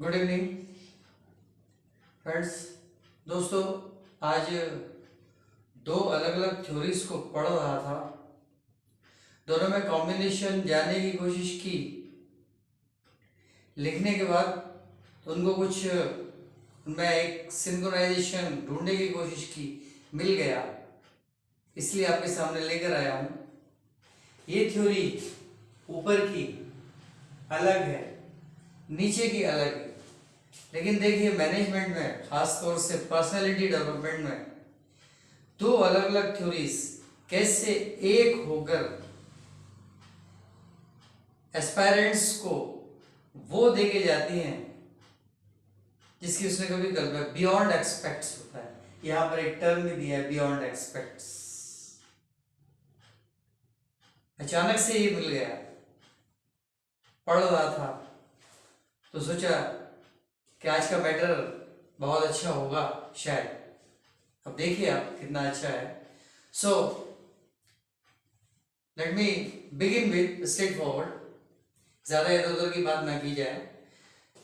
Good evening friends. दोस्तों, आज दो अलग अलग थ्योरीज को पढ़ रहा था। दोनों में कॉम्बिनेशन जानने की कोशिश की। लिखने के बाद उनको कुछ उनमें एक सिंक्रोनाइजेशन ढूंढने की कोशिश की, मिल गया, इसलिए आपके सामने लेकर आया हूँ। ये थ्योरी ऊपर की अलग है, नीचे की अलग है, लेकिन देखिए मैनेजमेंट में, खास तौर से पर्सनालिटी डेवलपमेंट में, दो अलग अलग थ्योरीज कैसे एक होकर एस्पायरेंट्स को वो देके जाती हैं जिसकी उसने कभी कल्पना। बियॉन्ड एक्सपेक्ट्स होता है, यहां पर एक टर्म भी दिया है, बियॉन्ड एक्सपेक्ट्स। अचानक से ये मिल गया, पढ़ रहा था तो सोचा कि आज का मैटर बहुत अच्छा होगा शायद। अब देखिए आप कितना अच्छा है। So let me begin with straight forward, ज़्यादा इधर उधर की बात ना की जाए,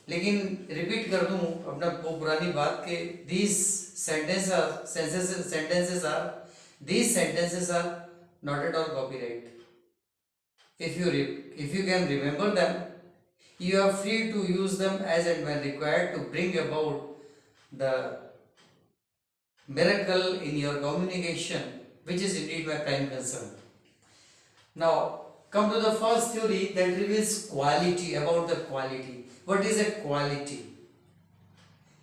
लेकिन रिपीट कर दूं अपना वो पुरानी बात के these sentences are not at all copyright. If you can remember them, you are free to use them as and when required to bring about the miracle in your communication, which is indeed my prime concern. Now, come to the first theory that reveals quality, about the quality. What is a quality?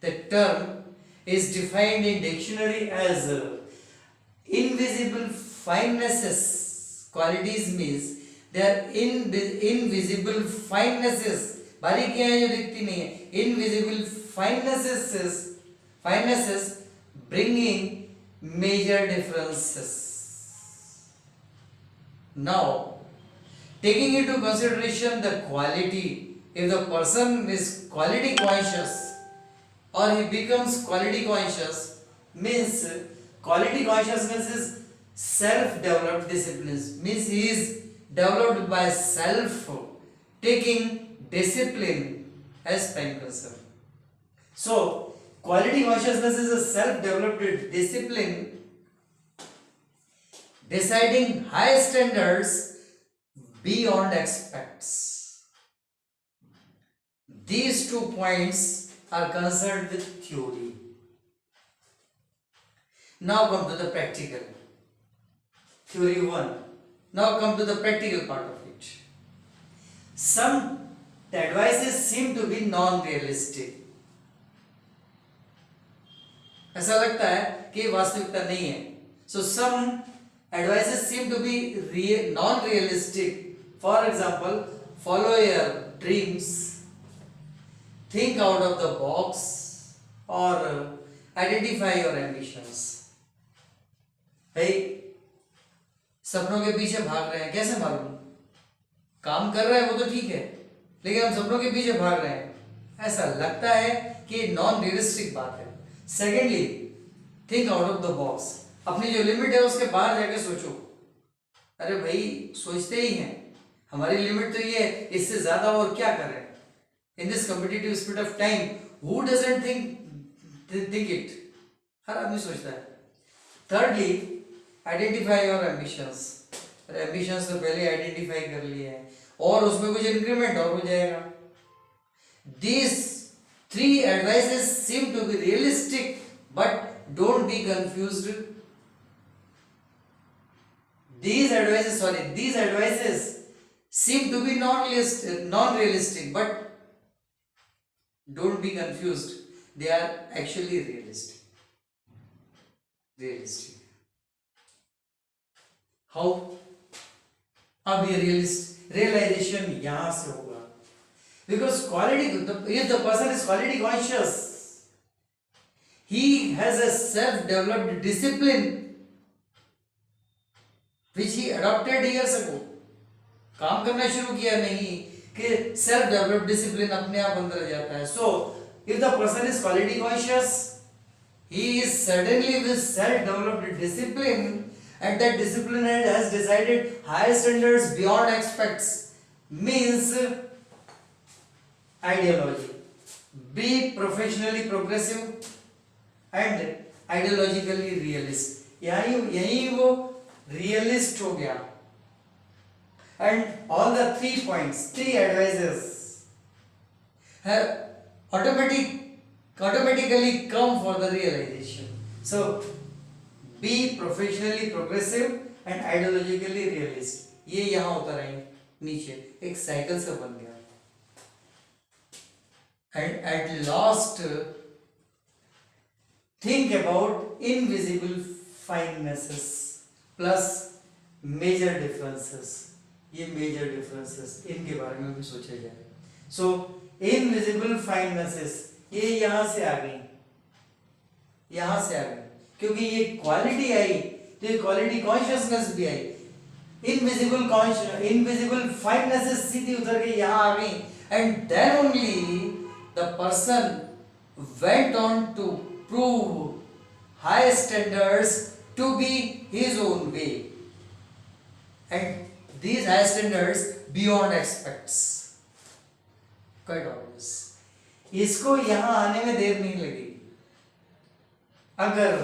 The term is defined in dictionary as invisible finenesses. Qualities means they are invisible finenesses. बारीकियां हैं जो दिखती नहीं है. Invisible finenesses bringing major differences. Now, taking into consideration the quality, if the person is quality conscious or he becomes quality conscious, means quality consciousness is self-developed disciplines, means he is developed by self, taking discipline as prime concern. So, quality consciousness is a self-developed discipline deciding high standards beyond expects. These 2 points are concerned with theory. Now come to the practical. Theory 1. Now come to the practical part of it. Some advices seem to be non-realistic. ऐसा लगता है कि वास्तविकता नहीं है. So some advices seem to be non-realistic. For example, follow your dreams, think out of the box, or identify your ambitions. भाई, सपनों के पीछे भाग रहे हैं, कैसे मालूम? काम कर रहे हैं वो तो ठीक है, लेकिन हम सपनों के पीछे भाग रहे हैं, ऐसा लगता है कि नॉन रियलिस्टिक बात है. Secondly, think out of the box. अपनी जो लिमिट है उसके बाहर जाके सोचो. अरे भाई, सोचते ही हैं, हमारी लिमिट तो ये है, इससे ज्यादा और क्या करें. In this competitive speed of time, who doesn't think it? हर आदमी सोचता है. Thirdly, identify your ambitions. Ambitions तो पहले आइडेंटिफाई कर लिए हैं और उसमें कुछ इंक्रीमेंट और हो जाएगा. These 3 advices seem to be realistic, but don't be confused. These advices seem to be non-realistic, but don't be confused. They are actually realistic. How? अब ये realization यहां से होगा. Because if the person is quality conscious, he has a self-developed discipline which he adopted years ago. काम करना शुरू किया नहीं कि self-developed discipline अपने आप अंदर जाता है. So, if the person is quality conscious, he is certainly with self-developed discipline, and that discipline has decided higher standards beyond expects. Means ideology. be professionally progressive and ideologically realist. यही वो realist हो गया. And all the 3 points, 3 advices have automatically come for the realization. So be professionally progressive and ideologically realist. ये यहाँ उतर आएंगे नीचे, एक साइकिल से बन गया. And at last think about invisible finenesses plus major differences. ये major differences इनके बारे में भी सोचा जाए. So invisible finenesses ये यहाँ से आ गई, यहाँ से आ गई, क्योंकि ये क्वालिटी आई तो ये क्वालिटी कॉन्शियसनेस भी आई. इनविजिबल फाइननेसेस सीधी उतर के यहाँ आ गई. And then only the person went on to prove high standards to be his own way, and these high standards beyond expects. Quite obvious. इसको यहाँ आने में देर नहीं लगेगी. अगर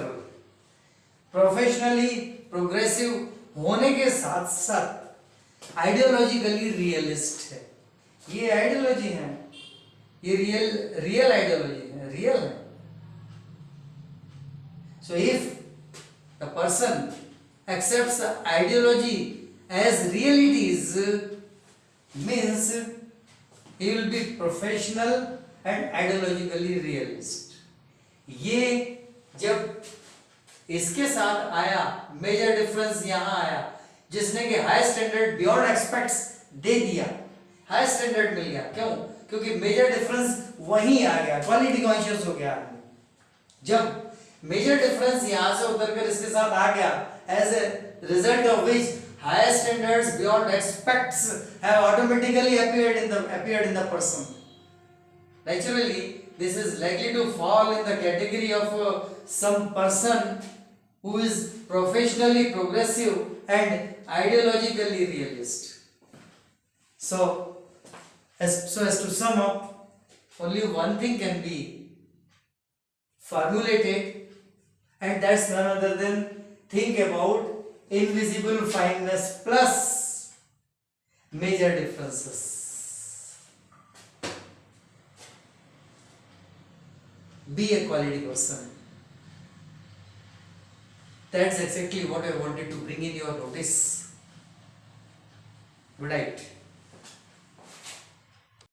प्रोफेशनली प्रोग्रेसिव होने के साथ साथ आइडियोलॉजिकली रियलिस्ट है. ये आइडियोलॉजी है, ये रियल आइडियोलॉजी है, रियल है. So if the person accepts the ideology as real it is, means he will be professional and ideologically realist. ये जब इसके साथ आया, मेजर डिफरेंस यहाँ आया, जिसने कि हाई स्टैंडर्ड बियॉन्ड एक्सपेक्ट्स दे दिया, हाई स्टैंडर्ड मिल गया. क्यों? क्योंकि मेजर डिफरेंस वहीं आ गया, क्वालिटी कॉन्शियस हो गया आदमी. जब मेजर डिफरेंस यहां से उतरकर इसके साथ आ गया, as a result of which higher standards beyond expects have automatically appeared in the person. Naturally, this is likely to fall in the category of some person who is professionally progressive and ideologically realist. So as to sum up, only one thing can be formulated, and that's none other than think about invisible fineness plus major differences. Be a quality person. That's exactly what I wanted to bring in your notice. Good night.